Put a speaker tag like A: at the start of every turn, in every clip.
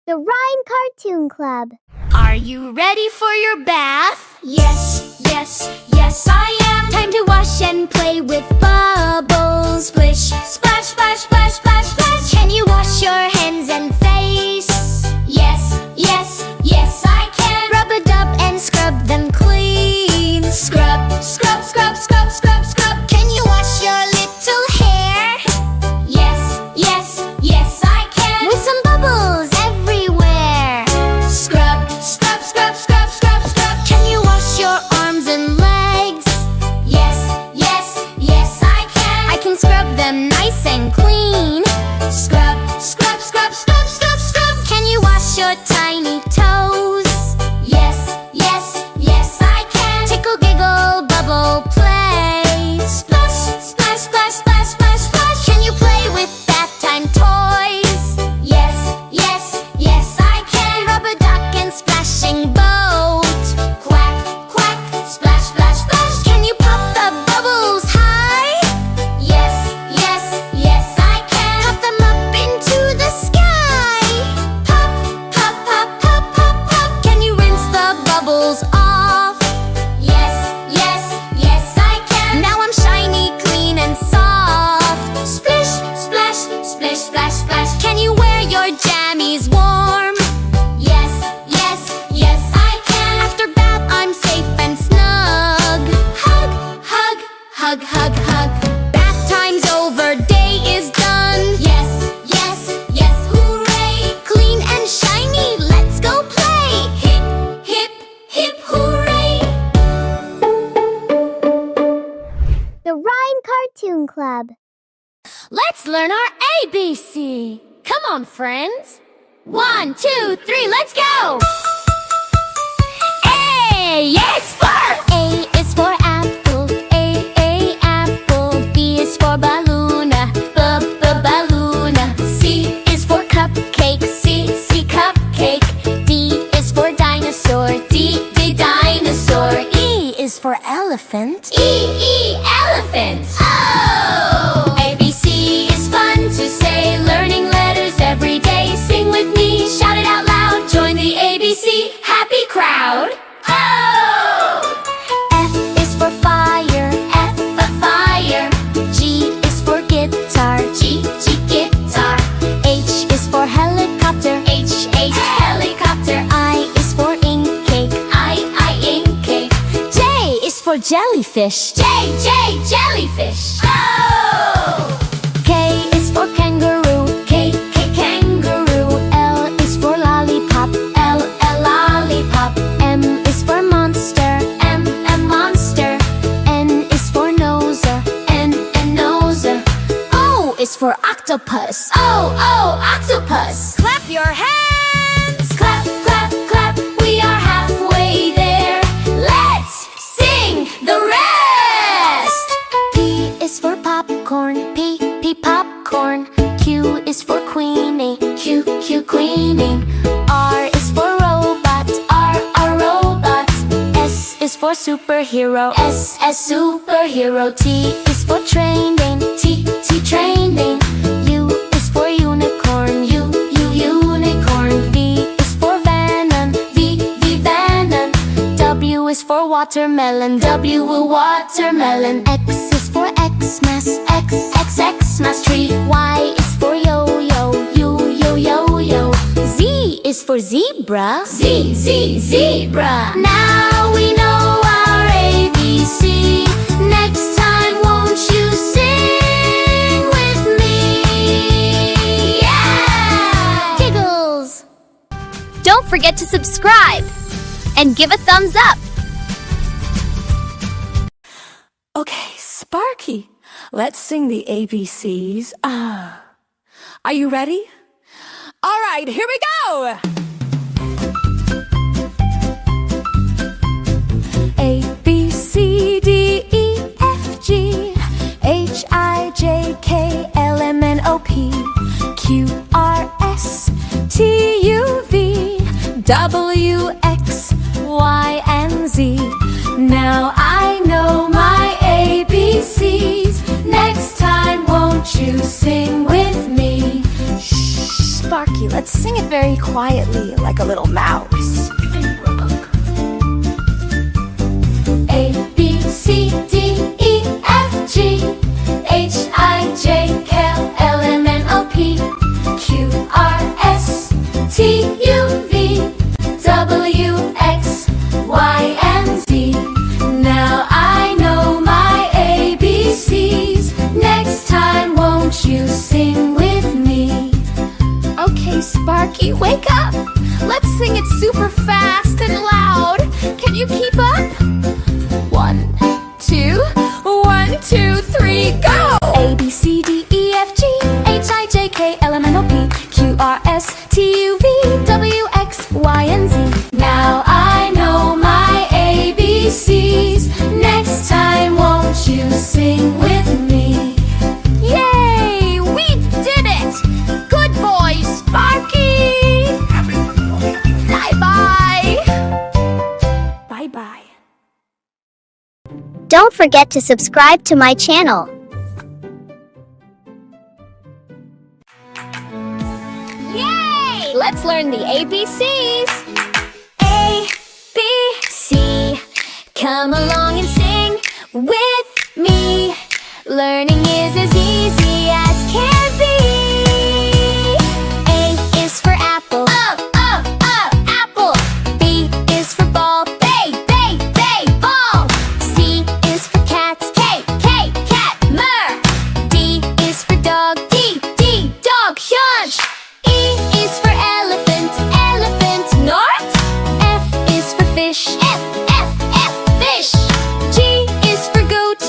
A: The Rhyme Cartoon Club.
B: Are you ready for your bath?
C: Yes, yes, yes I am.
B: Time to wash and play with bubbles. Splish,
C: Splash, splash, splash, splash, splash.
B: can you wash your hands and face?
C: Yes, yes, yes I can.
B: Rub-a-dub and scrub them clean.
C: Scrub, scrub, scrub, scrub, scrub, scrub.
B: Can you wash your little hair?
C: Yes, yes, yes I can.
B: With some bubbles everywhere.
C: Scrub, scrub, scrub, scrub, scrub, scrub.
B: Can you wash your arms and legs?
C: Yes, yes, yes I can.
B: I can scrub them nice and clean.
C: Scrub, scrub, scrub, scrub, scrub, scrub.
B: Can you wash your tiny toes?
C: Yes, yes, yes I can.
B: Tickle, giggle, bubble, play.
C: Splash, splash, splash, splash, splash, splash.
B: Can you play with bath time toys?
C: Yes, yes, yes I can.
B: Rubber duck and splashing boat.
C: Quack, quack, splash, splash, splash.
B: Can you pop the bubbles high?
C: Yes, yes, yes I can.
B: Pop them up into the sky.
C: Pop, pop, pop, pop, pop, pop.
B: Can you rinse the bubbles off?
C: Yes, yes, yes I can.
B: Now I'm shiny, clean and soft.
C: Splish, splash, splish, splash, splash.
B: Can you wear your jammies warm?
C: Yes, yes, yes I can.
B: After bath I'm safe and snug.
C: Hug, hug, hug, hug, hug.
B: Bath time's over, day is done.
C: Yes, yes, yes, hooray.
B: Clean and shiny, let's go play.
C: Hip, hip, hip, hooray.
A: The Rhyme Cartoon Club.
B: Let's learn our ABC. Come on, friends. 1, 2, 3, let's go. A, yes, for A is for apple. A, apple. B is for balloon. Balloon. C is for cupcake. C, cupcake. D is for dinosaur. D, dinosaur. E is for elephant.
C: E, elephant. Oh! ABC is fun to say. Learning letters every day. Sing with me, shout it out loud. Join the ABC happy crowd. Oh!
B: F is for fire.
C: F, fire.
B: G is for guitar.
C: G, guitar.
B: H is for helicopter.
C: H, helicopter.
B: I is for ink cake.
C: I, ink cake.
B: J is for jellyfish.
C: J, jellyfish. Oh!
B: K is for kangaroo.
C: K, kangaroo.
B: L is for lollipop.
C: L, lollipop.
B: M is for monster.
C: M, monster.
B: N is for noser.
C: N, noser.
B: O is for octopus.
C: Oh, octopus.
B: Clap your hands.
C: Clap, clap, clap. We are halfway there. Let's sing the rest.
B: P is for popcorn. P, popcorn. Q is for queenie.
C: Q, queening.
B: R is for robot.
C: R, robot.
B: S is for superhero.
C: S, superhero.
B: T is for training.
C: T, training.
B: U is for unicorn.
C: U, unicorn.
B: V is for venom.
C: V, venom.
B: W is for watermelon.
C: W, watermelon.
B: X is for Xmas.
C: Xmas tree.
B: Y is for yo-yo.
C: Yo.
B: Z is for zebra.
C: Z, zebra. Now we know our ABC. Next time, won't you sing with me? Yeah!
B: Giggles! Don't forget to subscribe and give a thumbs up.
D: Okay, Sparky, let's sing the ABCs. Are you ready? All right, here we go! A, B, C, D, E, F, G, H, I, J, K, L, M, N, O, P, Q, R, S, T, U, V, W, X, Y, and Z. Now I know my ABCs. Next time, won't you sing with me? Shh, Sparky, Sparky, let's sing it very quietly, like a little mouse.
C: A, B, C, D, E, F, G, H, I, J, K, L, M, N, O, P, Q, R, S, T, U, V, W, X, Y, and Z. Now I know my ABCs. Next time, won't you sing with me?
D: Okay, Sparky, wake up! Let's sing it super fast and loud. Can you keep up? 1, 2, 1, 2, 3, go! A, B, C, D, E, F, G, H, I, J, K, L, M, N, O, P, Q, R, S, T, U, V, W, X, Y, and Z.
C: Now I know my ABCs. Next time, won't you sing with me?
D: Yay! We did it! Good boy, Sparky! Bye-bye! Bye-bye.
A: Don't forget to subscribe to my channel.
B: Yay! Let's learn the ABCs.
C: A, B, C.
B: Come along and sing with me. Learning is as easy as can be. A is for apple. Apple. B is for ball. Ball. C is for cat. Cat. D is for dog. Dog. Hunch. E is for elephant. North. F is for fish. Fish. G is for goat.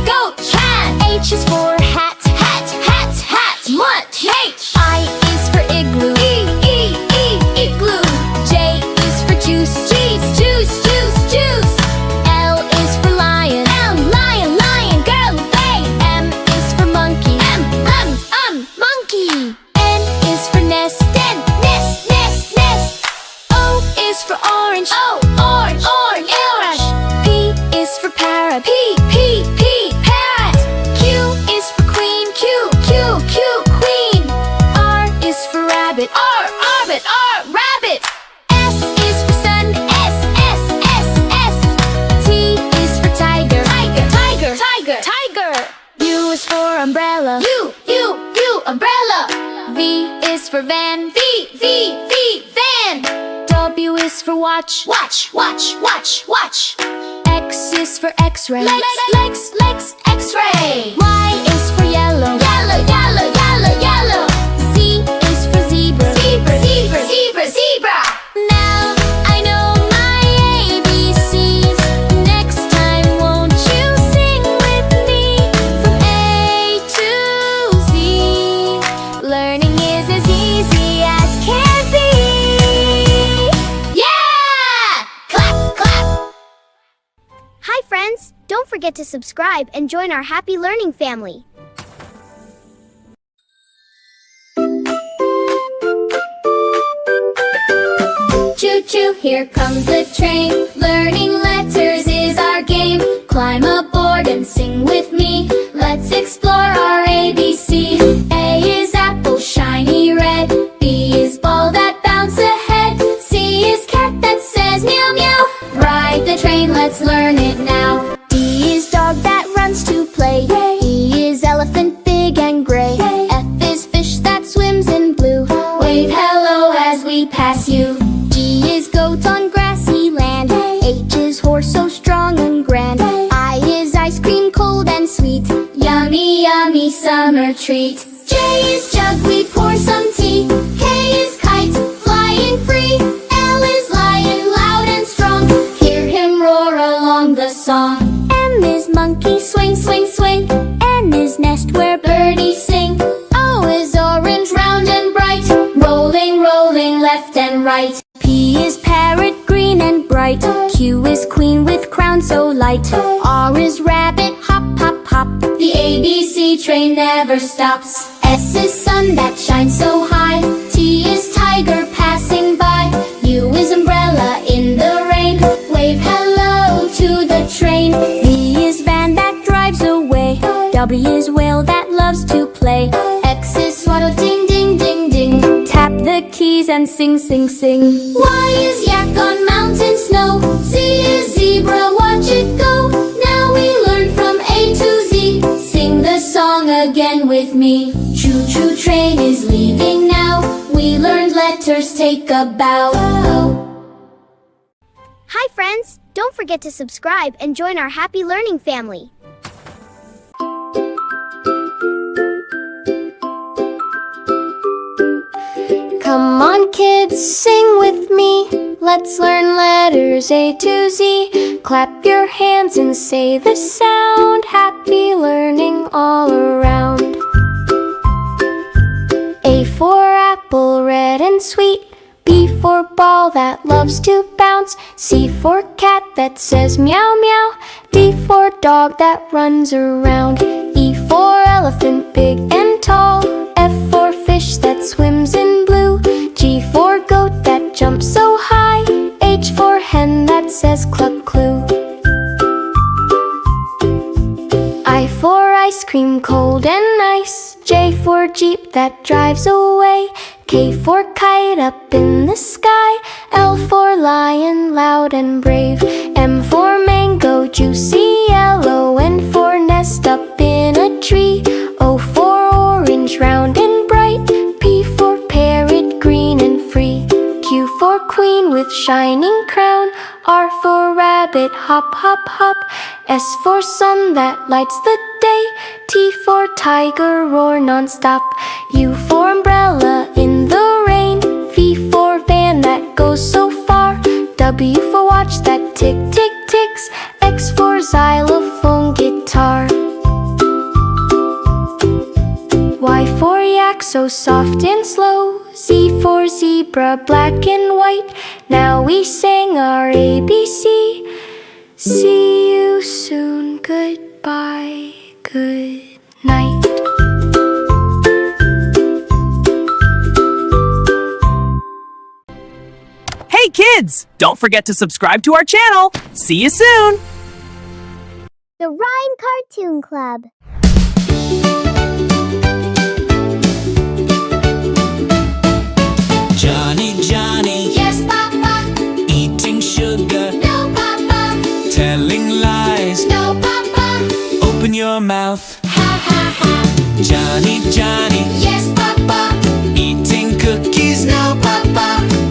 B: Goat. Cat. H is for hat. Mutt. I is for igloo. Igloo. J is for juice. Juice. L is for lion. Lion. Girl. M is for monkey. Monkey. N is for nest. Nest. O is for orange. Orange. P is for parrot. Parrot. Q is for queen. Queen. R is for rabbit. Rabbit. S is for sun. S. T is for tiger. Tiger. U is for umbrella. U. Umbrella. V is for van. Van. W is for watch. Watch. X is for X-ray. Legs. X-ray. Y is for yellow. Yellow. Z is for zebra. Zebra. Now I know my ABCs. Next time, won't you sing with me? From A to Z. Learning is as easy as can be.
C: Yeah! Clap.
A: Hi friends, don't forget to subscribe and join our happy learning family.
C: Choo-choo, here comes the train. Learning letters is our game. Climb aboard and sing with me. Let's explore our ABC. A is apple, shiny red. B is ball that bounce ahead. C is cat that says meow meow. Ride the train, let's learn it now.
B: D is dog that runs to play. E is elephant, big and gray. F is fish that swims in blue.
C: Wave hello as we pass you.
B: G is goat on grassy land. H is horse so strong and grand. I is ice cream cold and sweet.
C: Yummy summer treat. J is jug, we pour some tea. K is kite, flying free. L is lion, loud and strong. Hear him roar along the song.
B: M is monkey, swing. N is nest where
C: Birdies sing. O is orange, round and bright. Rolling left and right.
B: P is parrot, green and bright. Q is queen with crown so light. R is rabbit, hop.
C: The ABC train never stops. S is sun that shines so high. T is tiger passing by. U is umbrella in the rain. Wave hello to the train.
B: V is van that drives away. W is whale that loves to play.
C: X is swaddle ding ding ding ding. trees and sing, sing, sing.
B: Y is yak on mountain snow. Z is zebra, watch it go. Now we learn from A to Z. Sing the song again with me. Choo-choo train is leaving now. We learned letters, take a bow.
A: Hi friends, don't forget to subscribe and join our happy learning family.
D: Come on kids, sing with me. Let's learn letters A to Z. Clap your hands and say the sound. Happy learning all around. A for apple, red and sweet. B for ball that loves to bounce. C for cat that says meow meow. D for dog that runs around. E for elephant, big and tall. F for fish that swims in blue. G for goat that jumps so high. H for hen that says cluck clue. I for ice cream, cold and nice. J for jeep that drives away. K for kite up in the sky. L for lion, loud and brave. M for mango, juicy yellow. N for nest up in a tree. O for orange, round and bright. P for parrot, green and free. Q for queen with shining crown. R for rabbit, hop, hop, hop. S for sun that lights the day. T for tiger, roar non-stop. U for umbrella in the rain. V for van that goes so far. W for watch that tick, tick, ticks. X for xylophone, guitar. Y for yak, so soft and slow. Z for zebra, black and white. Now we sang our ABC. See you soon, goodbye, good night.
E: Hey kids, don't forget to subscribe to our channel. See you soon.
A: The Rhyme Cartoon Club.
F: Johnny, Johnny,
B: Yes, Papa.
F: eating sugar,
B: No, Papa.
F: telling lies.
B: No, Papa.
F: Open your mouth.
B: Ha, ha, ha.
F: Johnny, Johnny,
B: Yes, Papa.
F: eating cookies. No, Papa.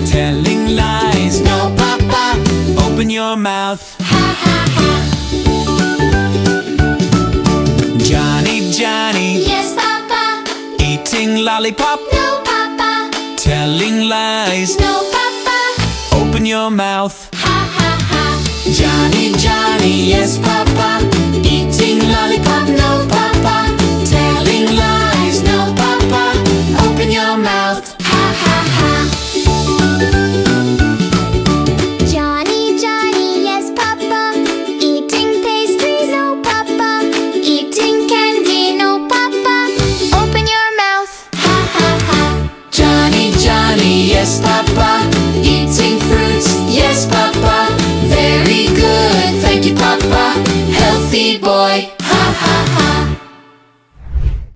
F: Telling lies. No, Papa. Open your mouth.
B: Ha, ha, ha.
F: Johnny, Johnny,
B: Yes, Papa.
F: eating lollipop.
B: No, Papa.
F: Telling lies.
B: No, Papa.
F: Open your mouth.
B: Ha, ha, ha.
F: Johnny, Johnny, yes, Papa. Eating lollipop. No, Papa.